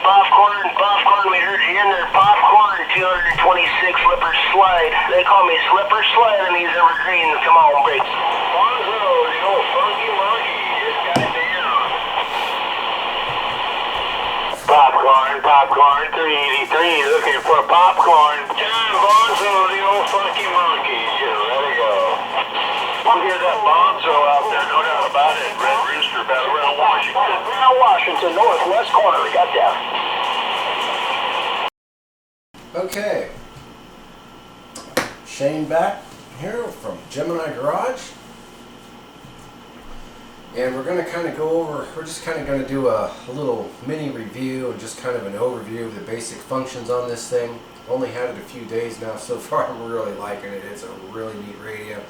popcorn, we heard you in there. Popcorn, 226 Slipper Slide. They call me Slipper Slide in these evergreens. Come on, break. Bonzo, the old funky monkey, just got it down. Popcorn, 383, looking for popcorn. Time, Bonzo, the old funky monkey, just let it go. We'll hear that Bonzo out there, no doubt about it. Red Rooster, Battleground, Washington. Battleground, Washington, northwest corner, we got that. Okay, Shane back here from Gemini Garage, and we're going to kind of go over, we're just kind of going to do a little mini review and just kind of an overview of the basic functions on this thing. Only had it a few days now so far. I'm really liking it. It's a really neat radio.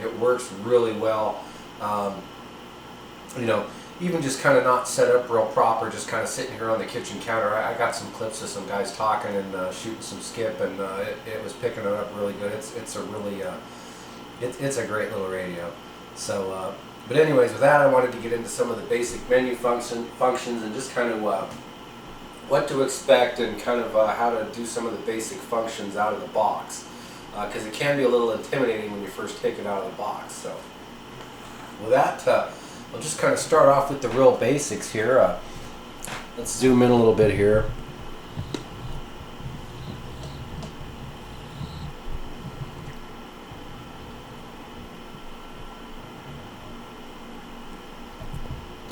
It works really well. You know, even just kind of not set up real proper, just kind of sitting here on the kitchen counter. I got some clips of some guys talking and shooting some skip, and it was picking it up really good. It's a really it's a great little radio. So, but anyways, with that, I wanted to get into some of the basic menu functions and just kind of what to expect and kind of how to do some of the basic functions out of the box, because it can be a little intimidating when you first take it out of the box. So, with that. I'll just kind of start off with the real basics here. Let's zoom in a little bit here.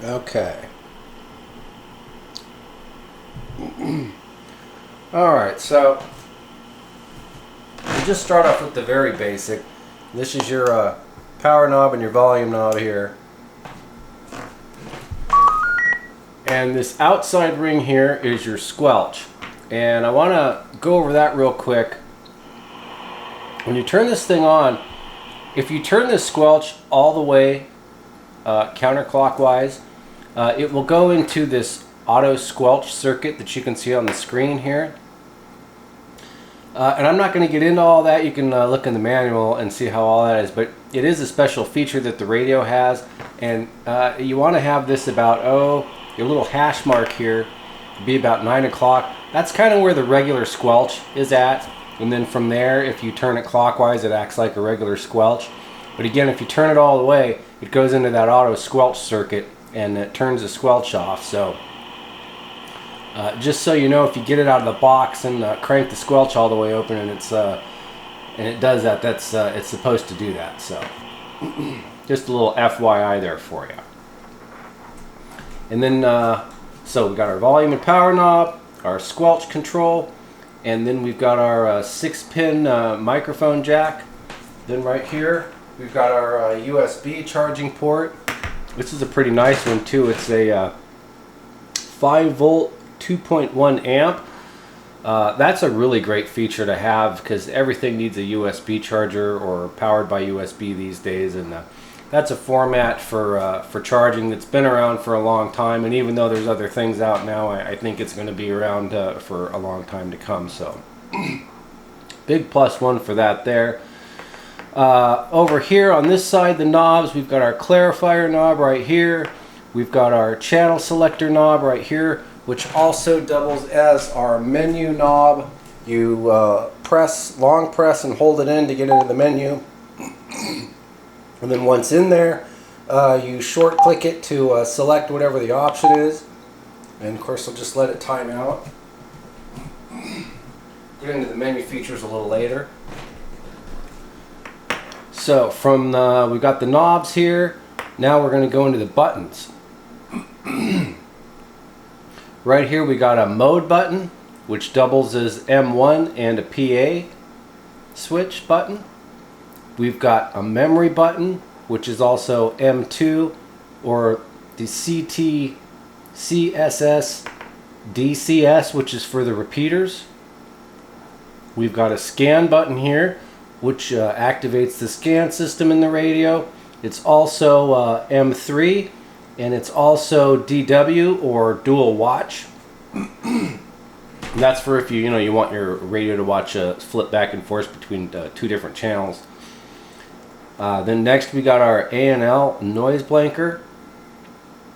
Okay. Alright, so we'll just start off with the very basic. This is your power knob and your volume knob here. And this outside ring here is your squelch. And I want to go over that real quick. When you turn this thing on, if you turn this squelch all the way counterclockwise, it will go into this auto squelch circuit that you can see on the screen here. And I'm not going to get into all that. You can look in the manual and see how all that is. But it is a special feature that the radio has. And you want to have this about, your little hash mark here be about 9 o'clock. That's kind of where the regular squelch is at. And then from there, if you turn it clockwise, it acts like a regular squelch. But again, if you turn it all the way, it goes into that auto squelch circuit and it turns the squelch off. So just so you know, if you get it out of the box and crank the squelch all the way open and it does that, it's supposed to do that. So just a little FYI there for you. And then, so we got our volume and power knob, our squelch control, and then we've got our 6-pin microphone jack. Then right here, we've got our USB charging port. This is a pretty nice one too. It's a 5-volt, 2.1 amp. That's a really great feature to have because everything needs a USB charger or powered by USB these days, and that's a format for charging that's been around for a long time, and even though there's other things out now, I think it's going to be around for a long time to come. So big plus one for that there. Over here on this side, the knobs, we've got our clarifier knob right here. We've got our channel selector knob right here, which also doubles as our menu knob. You long press and hold it in to get into the menu. And then once in there, you short click it to select whatever the option is. And of course, we'll just let it time out. Get into the menu features a little later. So we've got the knobs here. Now we're going to go into the buttons. Right here we got a mode button, which doubles as M1 and a PA switch button. We've got a memory button, which is also M2, or the CT, CSS, DCS, which is for the repeaters. We've got a scan button here, which activates the scan system in the radio. It's also M3, and it's also DW, or dual watch. And that's for if you want your radio to watch flip back and forth between two different channels. Then next we got our A&L noise blanker.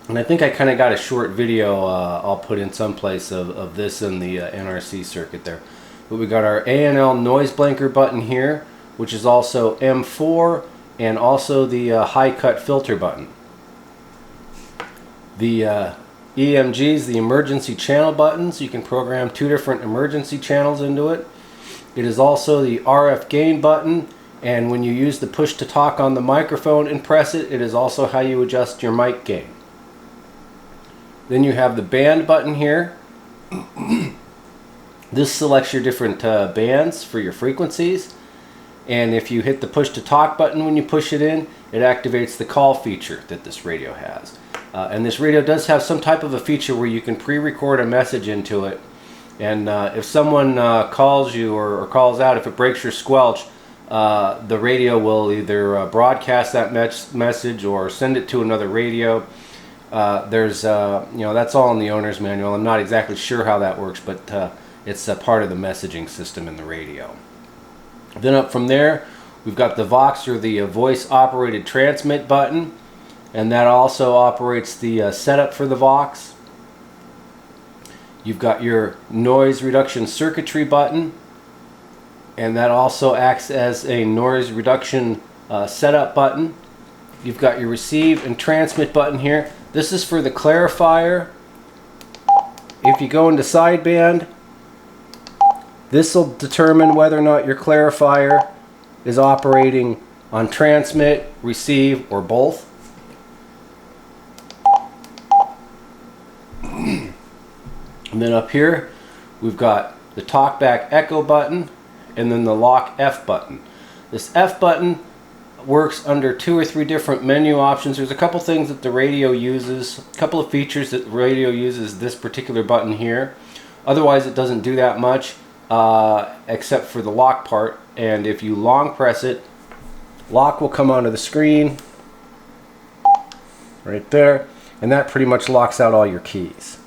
And I think I kind of got a short video I'll put in someplace of this in the NRC circuit there. But we got our A&L noise blanker button here, which is also M4, and also the high cut filter button. The EMGs, the emergency channel buttons, you can program 2 different emergency channels into it. It is also the RF gain button, and when you use the push to talk on the microphone and press it, it is also how you adjust your mic gain. Then you have the band button here. This selects your different bands for your frequencies, and if you hit the push to talk button when you push it in, it activates the call feature that this radio has. And this radio does have some type of a feature where you can pre-record a message into it, and if someone calls you or calls out, if it breaks your squelch, the radio will either broadcast that message or send it to another radio. There's that's all in the owner's manual. I'm not exactly sure how that works, but it's a part of the messaging system in the radio. Then up from there, we've got the Vox, or the voice operated transmit button, and that also operates the setup for the Vox. You've got your noise reduction circuitry button, and that also acts as a noise reduction setup button. You've got your receive and transmit button here. This is for the clarifier. If you go into sideband, this will determine whether or not your clarifier is operating on transmit, receive, or both. And then up here, we've got the talkback echo button, and then the lock F button. This F button works under 2 or 3 different menu options. There's a couple things that the radio uses, a couple of features that the radio uses this particular button here. Otherwise, it doesn't do that much, except for the lock part. And if you long press it, lock will come onto the screen right there, and that pretty much locks out all your keys.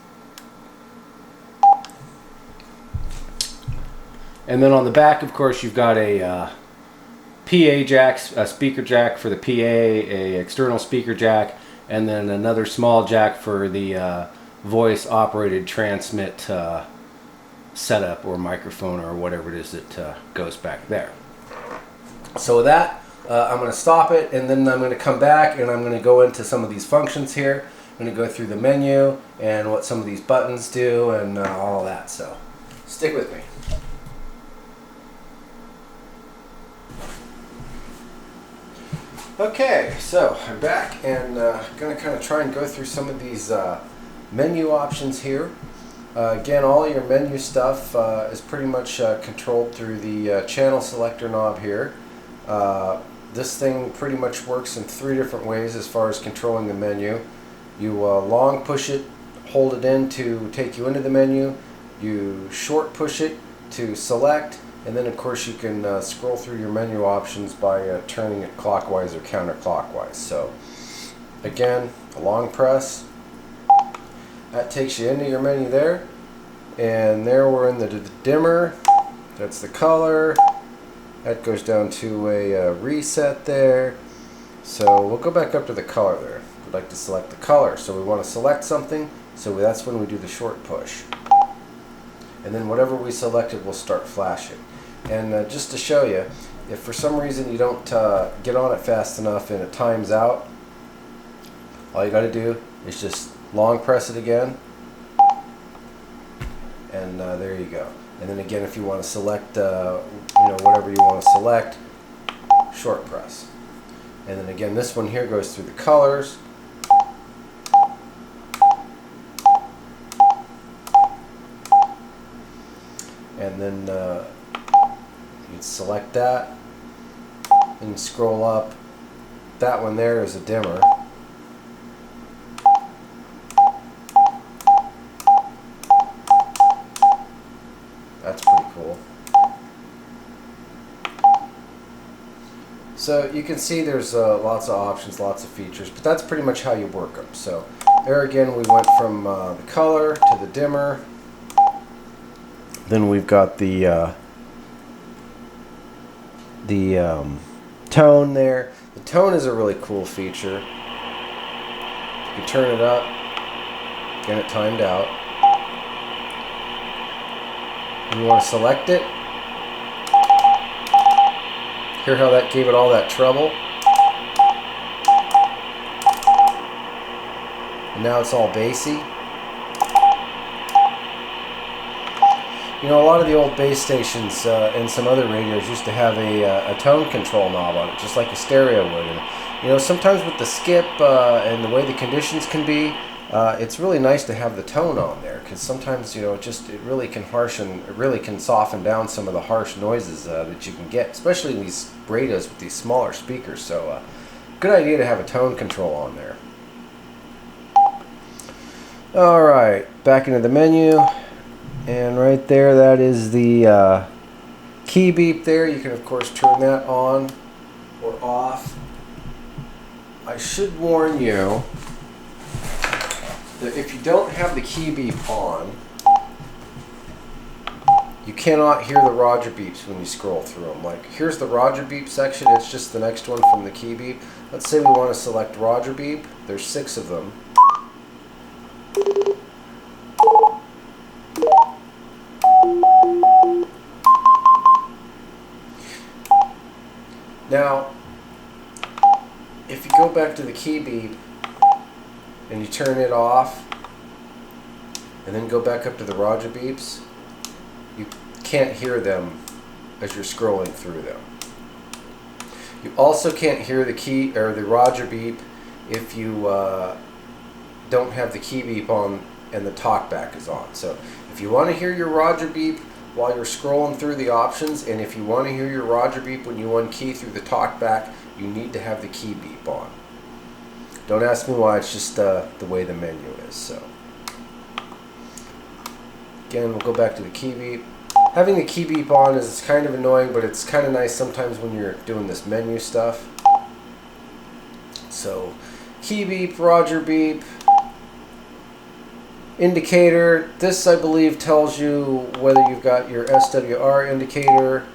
And then on the back, of course, you've got a PA jack, a speaker jack for the PA, a external speaker jack, and then another small jack for the voice operated transmit setup or microphone or whatever it is that goes back there. So with that, I'm going to stop it, and then I'm going to come back and I'm going to go into some of these functions here. I'm going to go through the menu and what some of these buttons do and all that. So stick with me. Okay, so I'm back and going to kind of try and go through some of these menu options here. Again, all your menu stuff is pretty much controlled through the channel selector knob here. This thing pretty much works in 3 different ways as far as controlling the menu. You long push it, hold it in to take you into the menu. You short push it to select. And then, of course, you can scroll through your menu options by turning it clockwise or counterclockwise. So, again, a long press. That takes you into your menu there. And there we're in the dimmer. That's the color. That goes down to a reset there. So we'll go back up to the color there. We'd like to select the color. So we want to select something. So that's when we do the short push. And then whatever we selected will start flashing. And just to show you, if for some reason you don't get on it fast enough and it times out, all you got to do is just long press it again, and there you go. And then again, if you want to select whatever you want to select, short press. And then again, this one here goes through the colors. And then you select that and scroll up. That one there is a dimmer. That's pretty cool. So you can see there's lots of options, lots of features, but that's pretty much how you work them. So there again, we went from the color to the dimmer. Then we've got the tone there. The tone is a really cool feature. You can turn it up, get it timed out. And you want to select it. Hear how that gave it all that trouble? And now it's all bassy. You know, a lot of the old base stations and some other radios used to have a tone control knob on it, just like a stereo would. And, you know, sometimes with the skip and the way the conditions can be, it's really nice to have the tone on there, because sometimes, you know, it really can soften down some of the harsh noises that you can get, especially in these radios with these smaller speakers. So, good idea to have a tone control on there. All right, back into the menu. And right there, that is the key beep there. You can, of course, turn that on or off. I should warn you that if you don't have the key beep on, you cannot hear the Roger beeps when you scroll through them. Like, here's the Roger beep section. It's just the next one from the key beep. Let's say we want to select Roger beep. There's 6 of them. Now, if you go back to the key beep and you turn it off and then go back up to the Roger beeps, you can't hear them as you're scrolling through them. You also can't hear the key or the Roger beep if you don't have the key beep on and the talkback is on. So if you want to hear your Roger beep while you're scrolling through the options, and if you want to hear your Roger beep when you unkey through the talkback, you need to have the key beep on. Don't ask me why, it's just the way the menu is. So again, we'll go back to the key beep. Having the key beep on is kind of annoying, but it's kind of nice sometimes when you're doing this menu stuff. So key beep, Roger beep, indicator. This, I believe, tells you whether you've got your SWR indicator.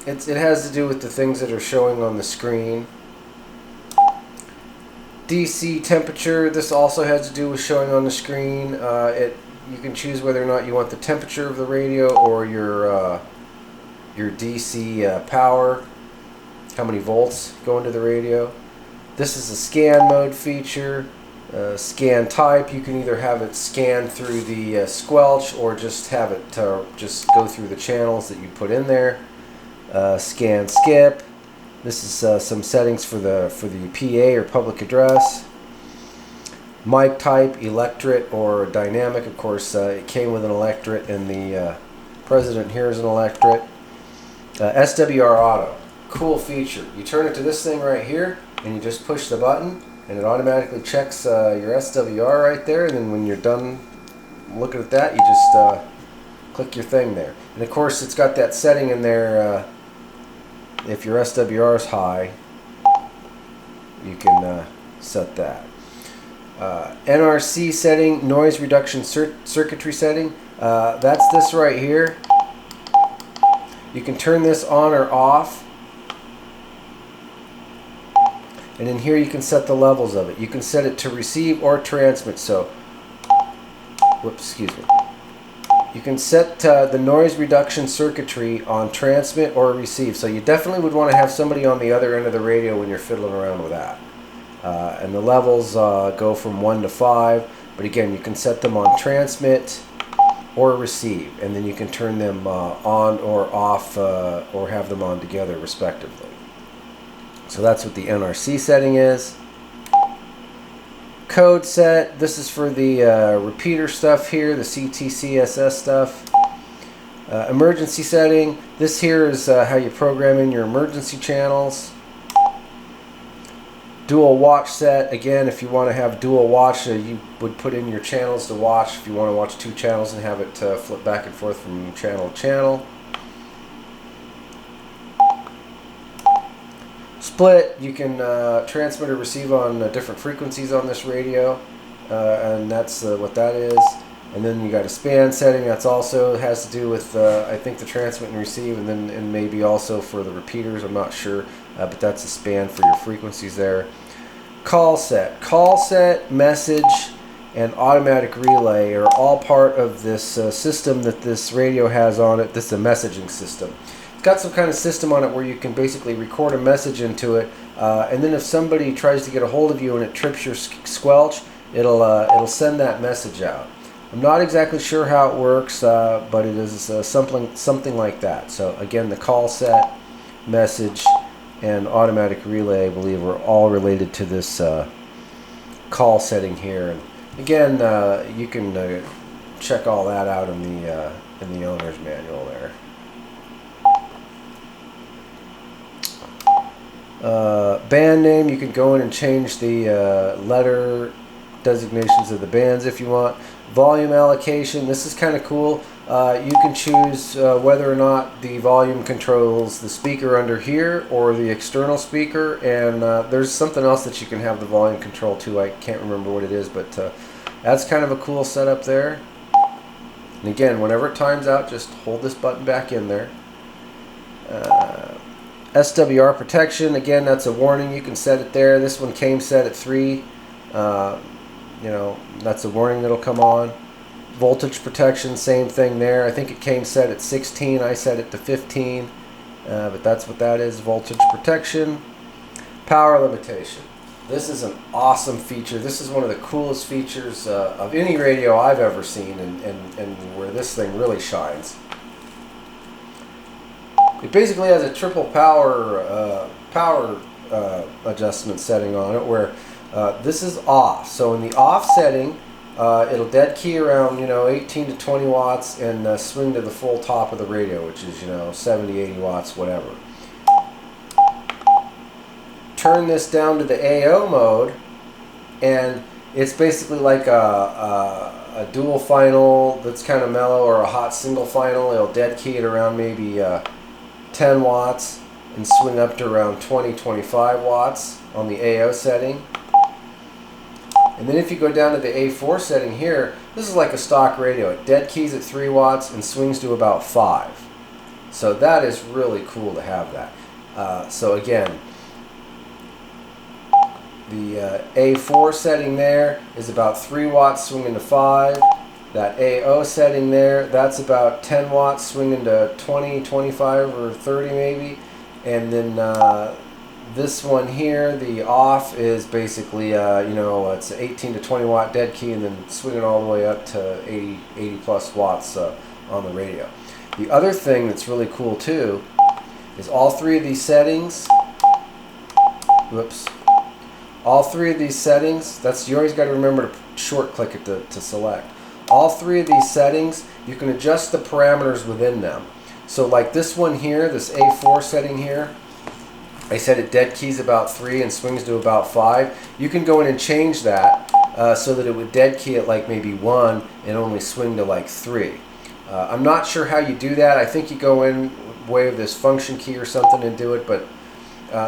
It has to do with the things that are showing on the screen. DC temperature. This also has to do with showing on the screen. You can choose whether or not you want the temperature of the radio or your DC power, how many volts go into the radio. This is a scan mode feature. Scan type, you can either have it scan through the squelch or just have it just go through the channels that you put in there. Scan skip. This is some settings for the PA or public address. Mic type, electret or dynamic. Of course, it came with an electret, and the president here is an electret. SWR auto, cool feature. You turn it to this thing right here, and you just push the button, and it automatically checks your SWR right there. And then when you're done looking at that, you just click your thing there. And of course, it's got that setting in there. If your SWR is high, you can set that. NRC setting, noise reduction circuitry setting. That's this right here. You can turn this on or off. And in here you can set the levels of it. You can set it to receive or transmit. So, whoops, excuse me. You can set the noise reduction circuitry on transmit or receive. So you definitely would want to have somebody on the other end of the radio when you're fiddling around with that. And the levels go from 1 to 5. But again, you can set them on transmit or receive. And then you can turn them on or off or have them on together respectively. So that's what the NRC setting is. Code set. This is for the repeater stuff here, the CTCSS stuff. Emergency setting. This here is how you program in your emergency channels. Dual watch set. Again, if you want to have dual watch, you would put in your channels to watch. If you want to watch 2 channels and have it flip back and forth from channel to channel. Split, you can transmit or receive on different frequencies on this radio, and that's what that is. And then you got a span setting that's also has to do with I think the transmit and receive, and maybe also for the repeaters. I'm not sure, but that's a span for your frequencies there. Call set, message, and automatic relay are all part of this system that this radio has on it. This is a messaging system. It's got some kind of system on it where you can basically record a message into it, and then if somebody tries to get a hold of you and it trips your squelch, it'll send that message out. I'm not exactly sure how it works, but it is something like that. So again, the call set, message, and automatic relay, I believe, are all related to this call setting here. And again, you can check all that out in the owner's manual there. Band name, you can go in and change the letter designations of the bands if you want. Volume allocation, this is kind of cool. You can choose whether or not the volume controls the speaker under here or the external speaker, and there's something else that you can have the volume control to. I can't remember what it is, but that's kind of a cool setup there. And again, whenever it times out, just hold this button back in there. SWR protection, again, that's a warning. You can set it there. This one came set at 3. That's a warning that'll come on. Voltage protection, same thing there. I think it came set at 16. I set it to 15. But that's what that is, voltage protection. Power limitation. This is an awesome feature. This is one of the coolest features of any radio I've ever seen, and where this thing really shines. It basically has a triple power adjustment setting on it, where this is off. So in the off setting, it'll dead key around 18 to 20 watts and swing to the full top of the radio, which is 70, 80 watts, whatever. Turn this down to the AO mode, and it's basically like a dual final that's kind of mellow, or a hot single final. It'll dead key it around maybe 10 watts and swing up to around 20-25 watts on the AO setting. And then if you go down to the A4 setting here, this is like a stock radio. It dead keys at 3 watts and swings to about 5. So that is really cool to have that. So again, the A4 setting there is about 3 watts swinging to 5. That AO setting there, that's about 10 watts swinging to 20, 25, or 30 maybe. And then this one here, the off, is basically, it's an 18 to 20 watt dead key, and then swinging all the way up to 80 plus watts on the radio. The other thing that's really cool too is all 3 of these settings. All 3 of these settings, you always got to remember to short click it to select. All 3 of these settings, you can adjust the parameters within them. So like this one here, this A4 setting here, I said it dead keys about 3 and swings to about 5. You can go in and change that so that it would dead key at like maybe 1 and only swing to like 3. I'm not sure how you do that. I think you go in way of this function key or something and do it, but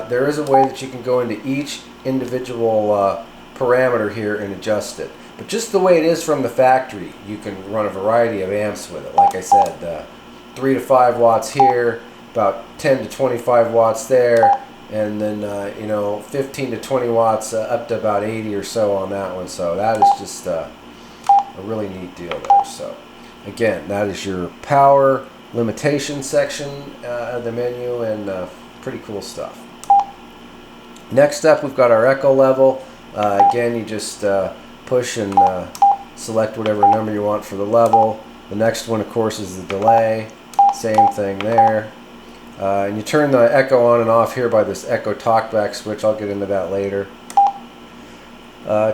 there is a way that you can go into each individual parameter here and adjust it. But just the way it is from the factory, you can run a variety of amps with it. Like I said, 3 to 5 watts here, about 10 to 25 watts there, and then 15 to 20 watts up to about 80 or so on that one. So that is just a really neat deal there. So again, that is your power limitation section of the menu, and pretty cool stuff. Next up, we've got our echo level. Again, you just push and select whatever number you want for the level. The next one, of course, is the delay. Same thing there. And you turn the echo on and off here by this echo talkback switch. I'll get into that later.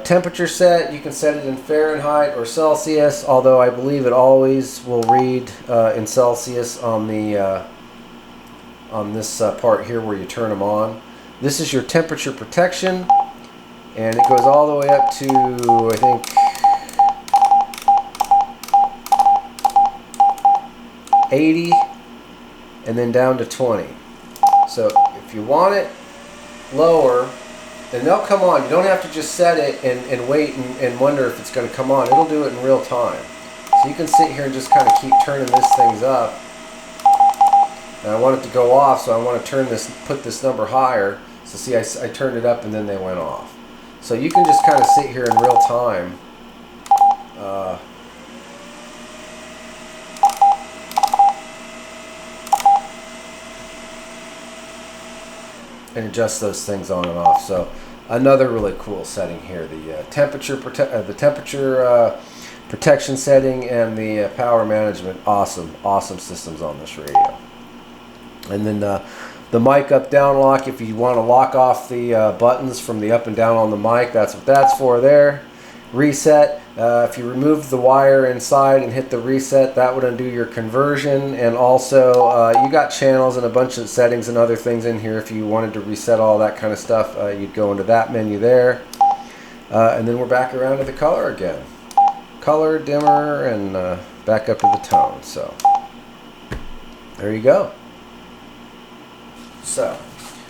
Temperature set, you can set it in Fahrenheit or Celsius, although I believe it always will read in Celsius on the on this part here where you turn them on. This is your temperature protection, and it goes all the way up to, I think, 80, and then down to 20. So if you want it lower, then they'll come on. You don't have to just set it and wait and wonder if it's going to come on. It'll do it in real time. So you can sit here and just kind of keep turning this things up. And I want it to go off, so I want to put this number higher. So see, I turned it up and then they went off. So you can just kind of sit here in real time. And adjust those things on and off. So another really cool setting here: the temperature protection setting and the power management. Awesome systems on this radio. And then the mic up down lock. If you want to lock off the buttons from the up and down on the mic, that's what that's for there. Reset. If you remove the wire inside and hit the reset, that would undo your conversion. And also, you got channels and a bunch of settings and other things in here. If you wanted to reset all that kind of stuff, you'd go into that menu there. And then we're back around to the color again. Color, dimmer, and back up to the tone. So there you go. So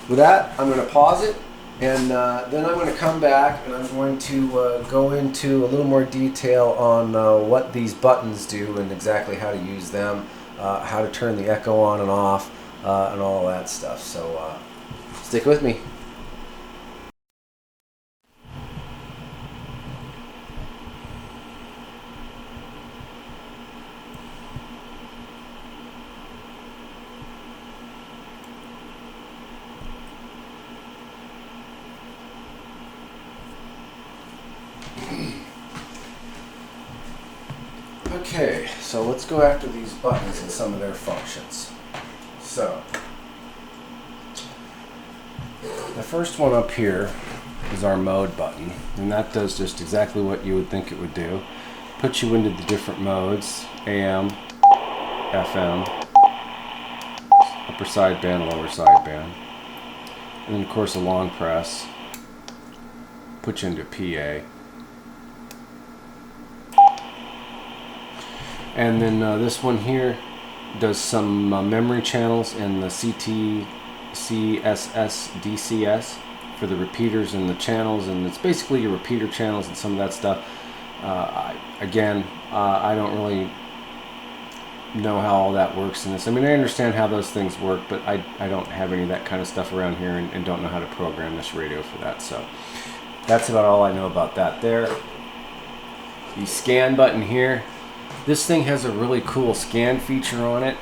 with that, I'm going to pause it. And then I'm going to come back and I'm going to go into a little more detail on what these buttons do and exactly how to use them, how to turn the echo on and off, and all that stuff. So stick with me. Okay, so let's go after these buttons and some of their functions. So, the first one up here is our mode button, and that does just exactly what you would think it would do. Puts you into the different modes: AM, FM, upper sideband, lower sideband, and then of course a long press. Puts you into PA. And then this one here does some memory channels and the CT, CSS, DCS for the repeaters and the channels, and it's basically your repeater channels and some of that stuff. I don't really know how all that works in this. I mean, I understand how those things work, but I don't have any of that kind of stuff around here and don't know how to program this radio for that. So that's about all I know about that there. The scan button here. This thing has a really cool scan feature on it.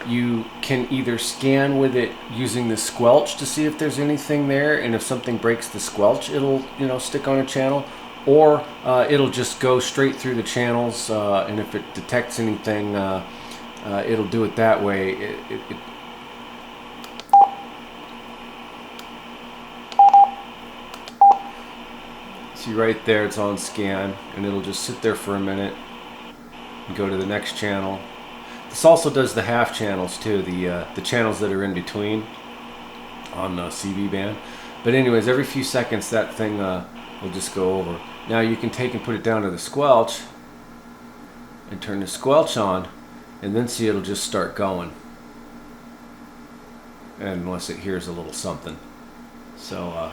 You can either scan with it using the squelch to see if there's anything there, and if something breaks the squelch, it'll stick on a channel, or it'll just go straight through the channels, and if it detects anything, it'll do it that way. See right there, it's on scan, and it'll just sit there for a minute. Go to the next channel. This also does the half channels too, the channels that are in between on CB band. But anyways, every few seconds that thing will just go over. Now you can take and put it down to the squelch and turn the squelch on, and then see it'll just start going, and unless it hears a little something. So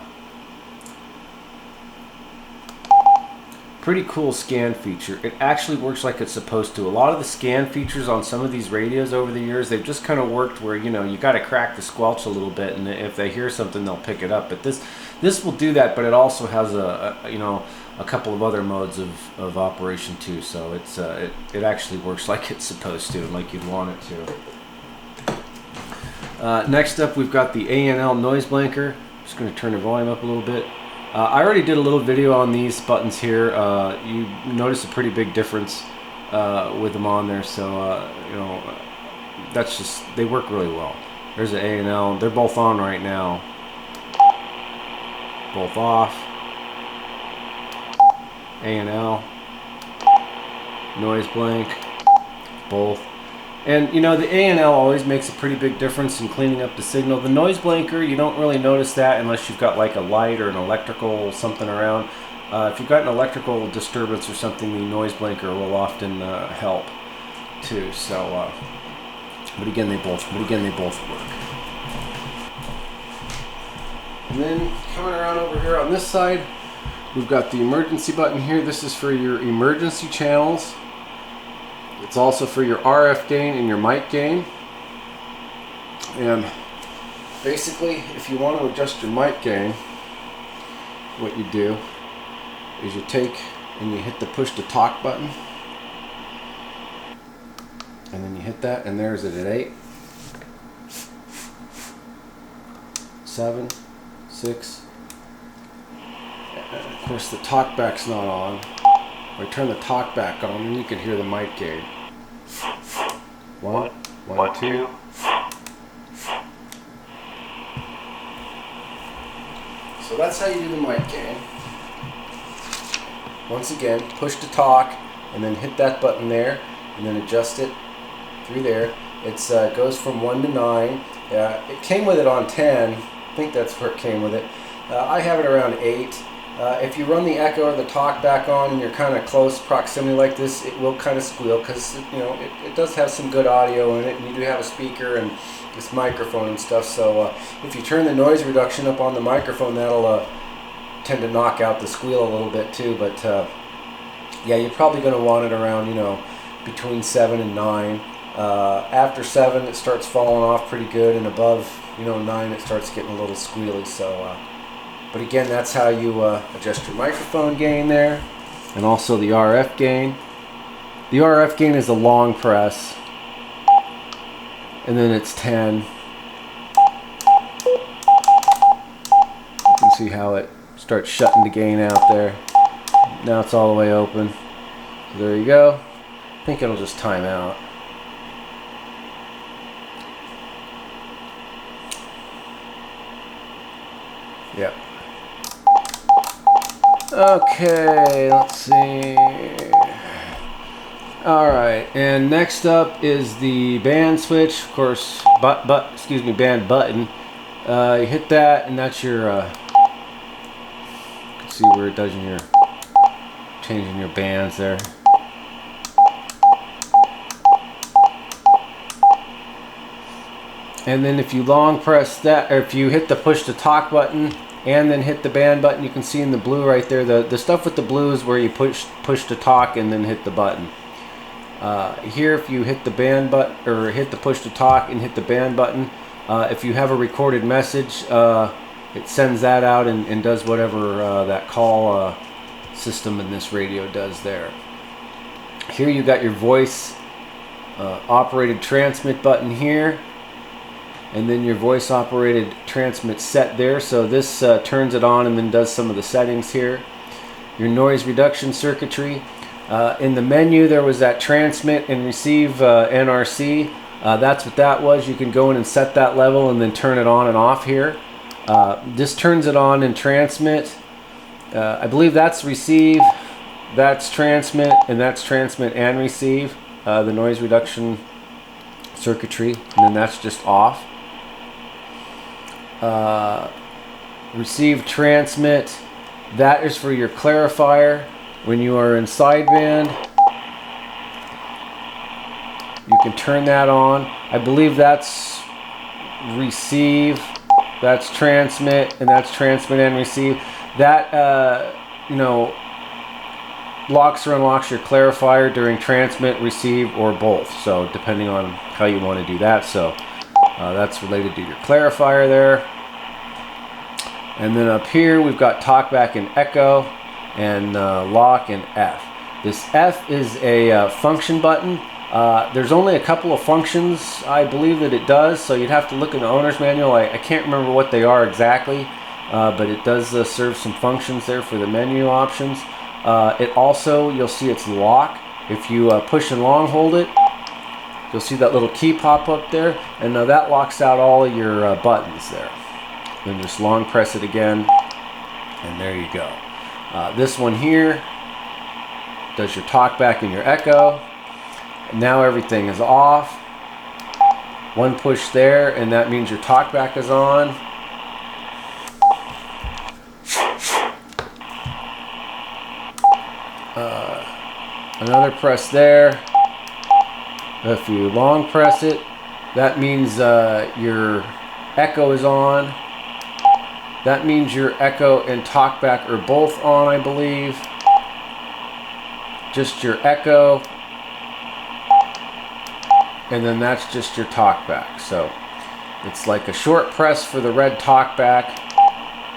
pretty cool scan feature. It actually works like it's supposed to. A lot of the scan features on some of these radios over the years, they've just kind of worked where you got to crack the squelch a little bit, and if they hear something, they'll pick it up. But this will do that, but it also has a couple of other modes of operation too. So it actually works like it's supposed to, and like you'd want it to. Next up, we've got the A&L noise blanker. Just going to turn the volume up a little bit. I already did a little video on these buttons here. You notice a pretty big difference with them on there, so that's just, they work really well. There's the A&L. They're both on right now. Both off. A&L. Noise blank. Both. And the A&L always makes a pretty big difference in cleaning up the signal. The noise blanker, you don't really notice that unless you've got like a light or an electrical something around. If you've got an electrical disturbance or something, the noise blanker will often help too. So, but again, they both work. And then coming around over here on this side, we've got the emergency button here. This is for your emergency channels. It's also for your RF gain and your mic gain. And basically, if you want to adjust your mic gain, what you do is you take and you hit the push to talk button, and then you hit that, and there's it at 8, 7, 6. And of course, the talk back's not on. I turn the talk back on, and you can hear the mic gain. 1, 1, 2. So that's how you do the mic gain. Once again, push to talk, and then hit that button there, and then adjust it through there. It goes from 1 to 9. It came with it on 10. I think that's where it came with it. I have it around 8. If you run the echo or the talk back on and you're kind of close proximity like this, it will kind of squeal because it does have some good audio in it, and you do have a speaker and this microphone and stuff. So if you turn the noise reduction up on the microphone, that'll tend to knock out the squeal a little bit too. But yeah, you're probably going to want it around between 7 and 9. After 7, it starts falling off pretty good, and above 9, it starts getting a little squealy. So. But again, that's how you adjust your microphone gain there, and also the RF gain. The RF gain is a long press, and then it's 10. You can see how it starts shutting the gain out there. Now it's all the way open. So there you go. I think it'll just time out. Yep. Okay, let's see. Alright, and next up is the band switch, of course, band button. You hit that, and that's your, you can see where it does in your, changing your bands there. And then if you long press that, or if you hit the push to talk button, and then hit the band button, you can see in the blue right there, the stuff with the blue is where you push to talk and then hit the button. Here, if you hit the band button, or hit the push to talk and hit the band button, if you have a recorded message, it sends that out and does whatever that call system in this radio does there. Here you got your voice operated transmit button here, and then your voice operated transmit set there. So this turns it on and then does some of the settings here. Your noise reduction circuitry. In the menu there was that transmit and receive NRC. That's what that was. You can go in and set that level and then turn it on and off here. This turns it on in transmit. I believe that's receive, that's transmit, and that's transmit and receive, the noise reduction circuitry, and then that's just off. Receive transmit, that is for your clarifier. When you are in sideband, you can turn that on. I believe that's receive, that's transmit, and that's transmit and receive. That locks or unlocks your clarifier during transmit, receive, or both. So depending on how you want to do that. So that's related to your clarifier there. And then up here we've got talkback and echo, and lock and F. This F is a function button. There's only a couple of functions I believe that it does, so you'd have to look in the owner's manual. I can't remember what they are exactly, but it does serve some functions there for the menu options. It also, you'll see it's lock. If you push and long hold it, you'll see that little key pop up there, and that locks out all of your buttons there. Then just long press it again, and there you go. This one here does your talkback and your echo. Now everything is off. One push there, and that means your talkback is on. Another press there. If you long press it, that means your echo is on. That means your echo and talkback are both on, I believe. Just your echo. and then that's just your talkback. So it's like a short press for the red talkback,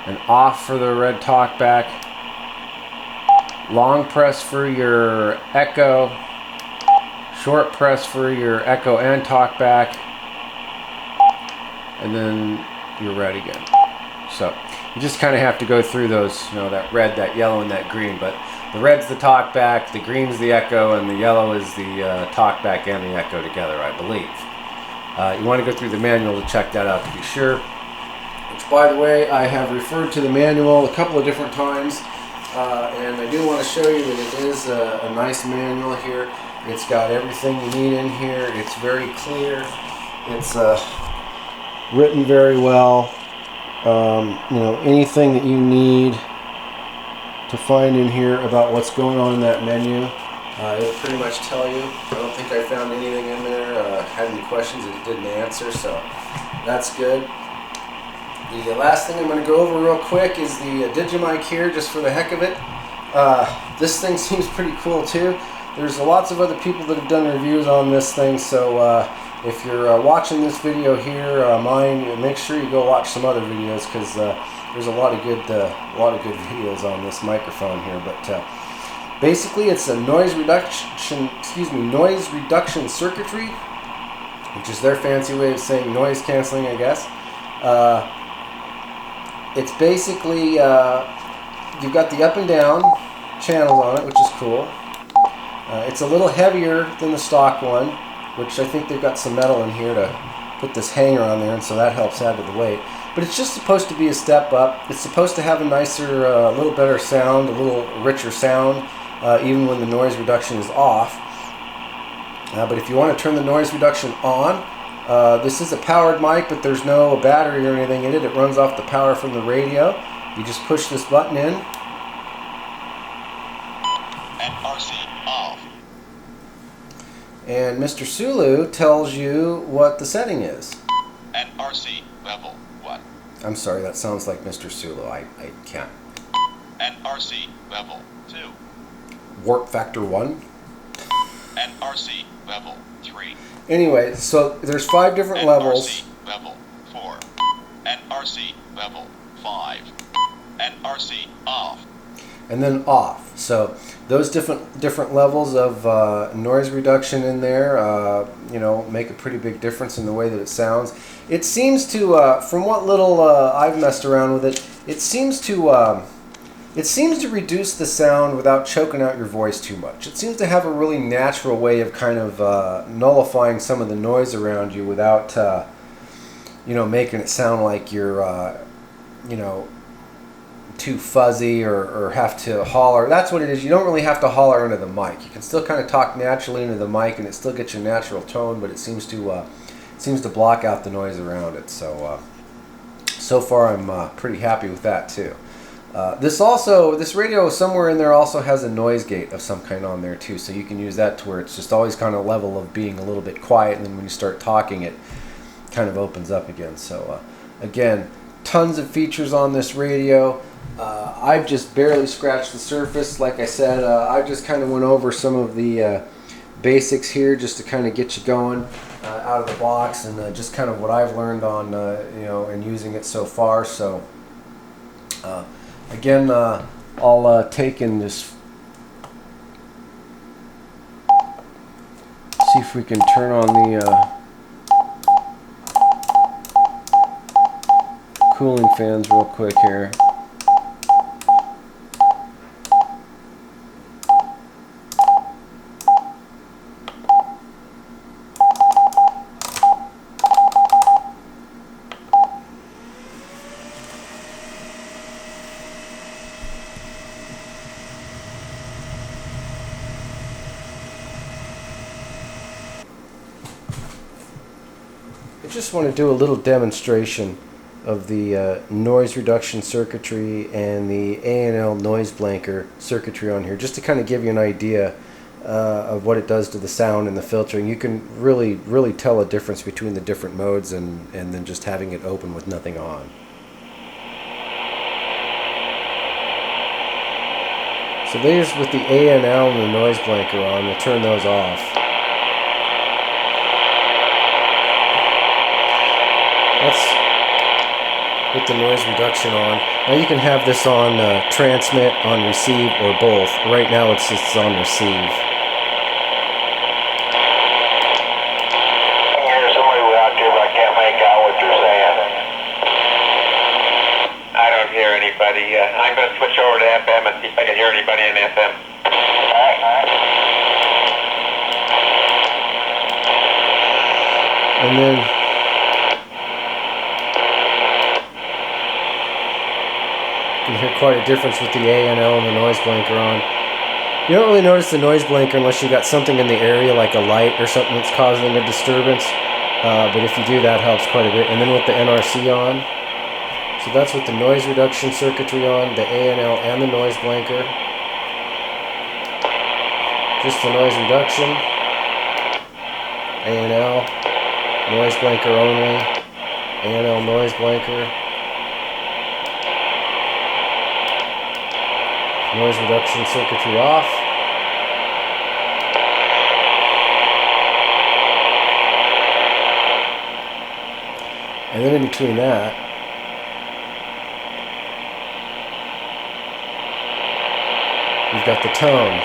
an off for the red talkback, long press for your echo, short press for your echo and talkback, and then you're red again. So you just kind of have to go through those, you know, that red, that yellow, and that green. But the red's the talkback, the green's the echo, and the yellow is the talkback and the echo together, I believe. You want to go through the manual to check that out to be sure. Which, by the way, I have referred to the manual a couple of different times, and I do want to show you that it is a nice manual here. It's got everything you need in here. It's very clear. It's written very well. You know, anything that you need to find in here about what's going on in that menu, it'll pretty much tell you. I don't think I found anything in there, had any questions that it didn't answer, so that's good. The last thing I'm going to go over real quick is the Digimike here, just for the heck of it. This thing seems pretty cool too. There's lots of other people that have done reviews on this thing, so if you're watching this video here, mine, make sure you go watch some other videos, because there's a lot of good videos on this microphone here. But basically, it's a noise reduction circuitry, which is their fancy way of saying noise canceling, I guess. It's basically you've got the up and down channels on it, which is cool. It's a little heavier than the stock one, which I think they've got some metal in here to put this hanger on there, and so that helps add to the weight. But it's just supposed to be a step up. It's supposed to have a nicer, a little better sound, a little richer sound, even when the noise reduction is off. But if you want to turn the noise reduction on, this is a powered mic, but there's no battery or anything in it. It runs off the power from the radio. You just push this button in. And RC off. And Mr. Sulu tells you what the setting is. And RC level 1. I'm sorry, that sounds like Mr. Sulu. I can't. And RC level 2. Warp factor 1. And RC level 3. Anyway, so there's 5 different And levels. RC level 4. And RC level 5. And RC off. And then off. So those different levels of noise reduction in there, you know, make a pretty big difference in the way that it sounds. It seems to, from what little I've messed around with it, it seems to reduce the sound without choking out your voice too much. It seems to have a really natural way of kind of nullifying some of the noise around you without, you know, making it sound like you're, you know, too fuzzy or have to holler. That's what it is. You don't really have to holler into the mic. You can still kind of talk naturally into the mic, and it still gets your natural tone, but it seems to block out the noise around it. So so far I'm pretty happy with that too. This radio somewhere in there also has a noise gate of some kind on there too, so you can use that to where it's just always kind of level of being a little bit quiet, and then when you start talking it kind of opens up again. So again, tons of features on this radio. I've just barely scratched the surface. Like I said, I just kind of went over some of the basics here just to kind of get you going out of the box, and just kind of what I've learned on you know, and using it so far. So again, I'll take in this, see if we can turn on the cooling fans real quick here. I just want to do a little demonstration of the noise reduction circuitry and the A&L noise blanker circuitry on here, just to kind of give you an idea of what it does to the sound and the filtering. You can really tell a difference between the different modes and then just having it open with nothing on. So there's with the A&L and the noise blanker on. We'll turn those off. That's with the noise reduction on. Now you can have this on transmit, on receive, or both. Right now it's just on receive. There's somebody out there, but I can't make out what they're saying. I don't hear anybody. I'm going to switch over to FM and see if I can hear anybody in FM. And then you can hear quite a difference with the A and L and the noise blanker on. You don't really notice the noise blanker unless you got something in the area like a light or something that's causing a disturbance. But if you do, that helps quite a bit. And then with the NRC on, so that's with the noise reduction circuitry on, the A and L and the noise blanker. Just the noise reduction, A and L, noise blanker only, A and L noise blanker, noise reduction circuitry off. And then in between that, you've got the tone.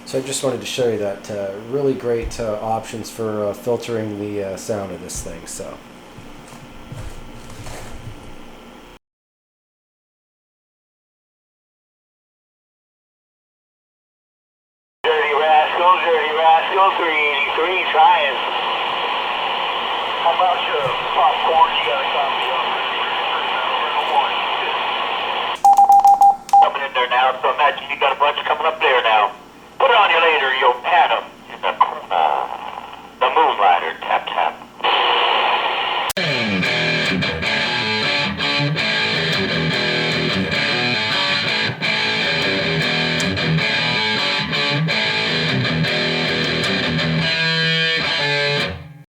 So I just wanted to show you that really great options for filtering the sound of this thing. So. Dirty Rascal, 383, trying. How about your popcorn? You got a copy of it. Coming in there now, so imagine you got a bunch coming up